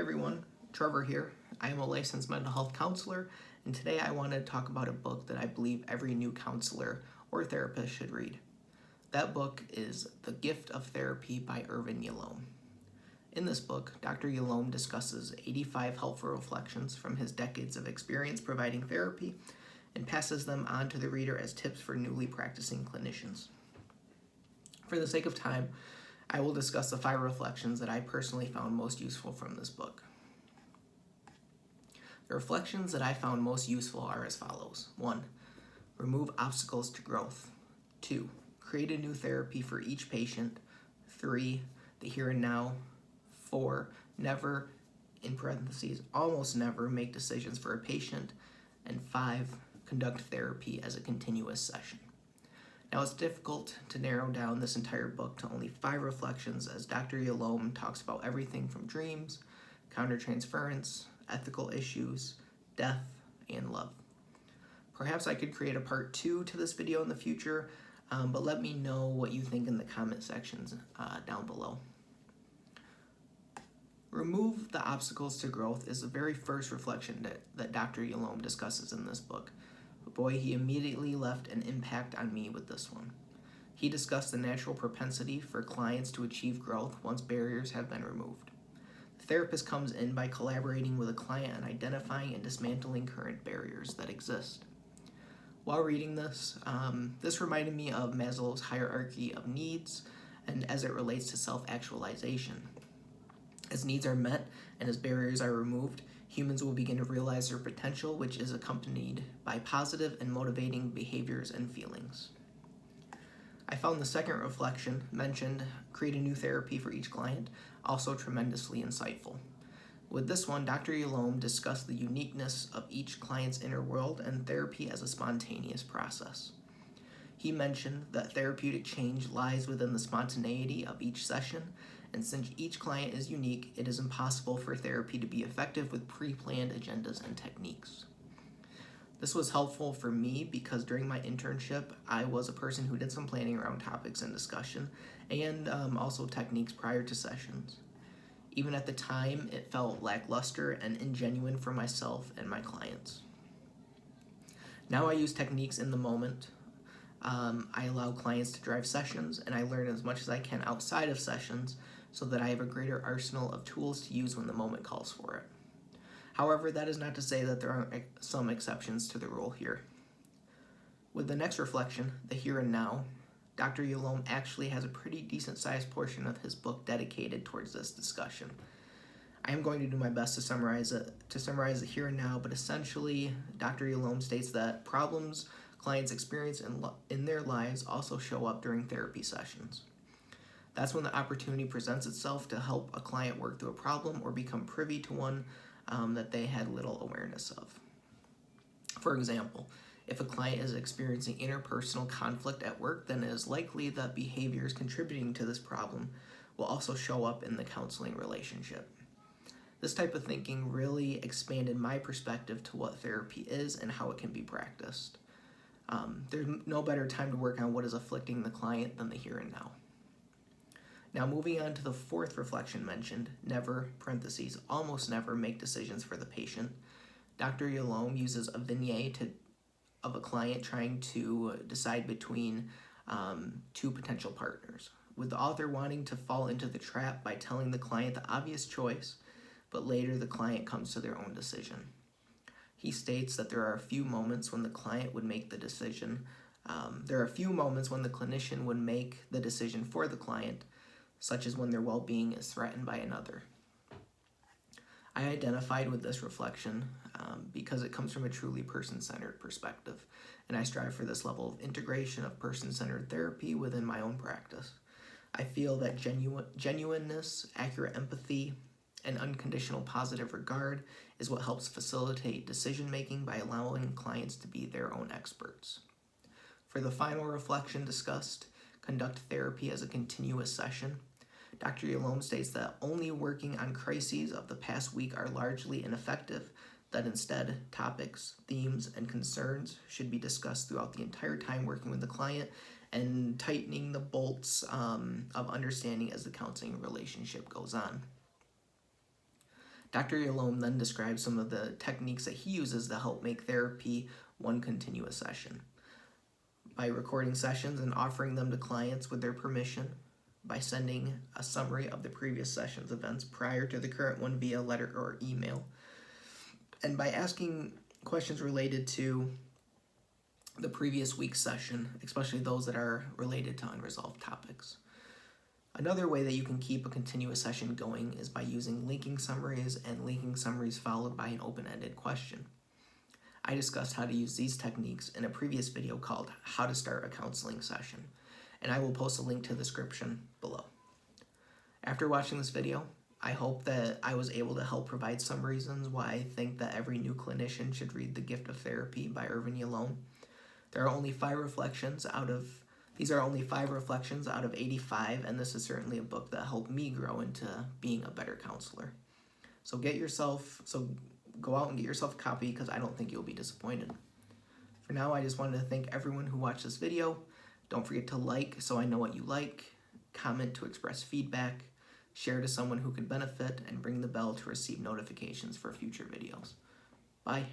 everyone, Trevor here. I am a licensed mental health counselor, and today I want to talk about a book that I believe every new counselor or therapist should read. That book is The Gift of Therapy by Irvin Yalom. In this book, Dr. Yalom discusses 85 helpful reflections from his decades of experience providing therapy and passes them on to the reader as tips for newly practicing clinicians. For the sake of time, I will discuss the 5 reflections that I personally found most useful from this book. The reflections that I found most useful are as follows. 1. Remove obstacles to growth. 2. Create a new therapy for each patient. 3. The here and now. 4. Never, in parentheses, almost never make decisions for a patient. And 5. Conduct therapy as a continuous session. Now, it's difficult to narrow down this entire book to only 5 reflections, as Dr. Yalom talks about everything from dreams, countertransference, ethical issues, death, and love. Perhaps I could create a part 2 to this video in the future, but let me know what you think in the comment sections down below. Remove the obstacles to growth is the very first reflection that Dr. Yalom discusses in this book. Boy, he immediately left an impact on me with this one. He discussed the natural propensity for clients to achieve growth once barriers have been removed. The therapist comes in by collaborating with a client on identifying and dismantling current barriers that exist. While reading this, this reminded me of Maslow's hierarchy of needs and as it relates to self-actualization. As needs are met and as barriers are removed, humans will begin to realize their potential, which is accompanied by positive and motivating behaviors and feelings. I found the second reflection mentioned, create a new therapy for each client, also tremendously insightful. With this one, Dr. Yalom discussed the uniqueness of each client's inner world and therapy as a spontaneous process. He mentioned that therapeutic change lies within the spontaneity of each session, and since each client is unique, it is impossible for therapy to be effective with pre-planned agendas and techniques. This was helpful for me because during my internship, I was a person who did some planning around topics and discussion, and also techniques prior to sessions. Even at the time, it felt lackluster and ingenuine for myself and my clients. Now I use techniques in the moment. I allow clients to drive sessions, and I learn as much as I can outside of sessions so that I have a greater arsenal of tools to use when the moment calls for it. However, that is not to say that there aren't some exceptions to the rule here. With the next reflection, the here and now, Dr. Yalom actually has a pretty decent-sized portion of his book dedicated towards this discussion. I am going to do my best to summarize the here and now, but essentially, Dr. Yalom states that problems clients experience in their lives also show up during therapy sessions. That's when the opportunity presents itself to help a client work through a problem or become privy to one that they had little awareness of. For example, if a client is experiencing interpersonal conflict at work, then it is likely that behaviors contributing to this problem will also show up in the counseling relationship. This type of thinking really expanded my perspective to what therapy is and how it can be practiced. There's no better time to work on what is afflicting the client than the here and now. Now, moving on to the fourth reflection mentioned, never, parentheses, almost never make decisions for the patient. Dr. Yalom uses a vignette of a client trying to decide between 2 potential partners, with the author wanting to fall into the trap by telling the client the obvious choice, but later the client comes to their own decision. He states that there are a few moments when the client would make the decision. There are a few moments when the clinician would make the decision for the client, such as when their well-being is threatened by another. I identified with this reflection because it comes from a truly person-centered perspective, and I strive for this level of integration of person-centered therapy within my own practice. I feel that genuineness, accurate empathy, and unconditional positive regard is what helps facilitate decision-making by allowing clients to be their own experts. For the final reflection discussed, conduct therapy as a continuous session. Dr. Yalom states that only working on crises of the past week are largely ineffective, that instead topics, themes, and concerns should be discussed throughout the entire time working with the client and tightening the bolts of understanding as the counseling relationship goes on. Dr. Yalom then describes some of the techniques that he uses to help make therapy one continuous session. By recording sessions and offering them to clients with their permission, by sending a summary of the previous session's events prior to the current one via letter or email, and by asking questions related to the previous week's session, especially those that are related to unresolved topics. Another way that you can keep a continuous session going is by using linking summaries and linking summaries followed by an open-ended question. I discussed how to use these techniques in a previous video called How to Start a Counseling Session, and I will post a link to the description below. After watching this video, I hope that I was able to help provide some reasons why I think that every new clinician should read The Gift of Therapy by Irvin Yalom. These are only 5 reflections out of 85, and this is certainly a book that helped me grow into being a better counselor. So go out and get yourself a copy, because I don't think you'll be disappointed. For now, I just wanted to thank everyone who watched this video. Don't forget to like so I know what you like, comment to express feedback, share to someone who could benefit, and ring the bell to receive notifications for future videos. Bye.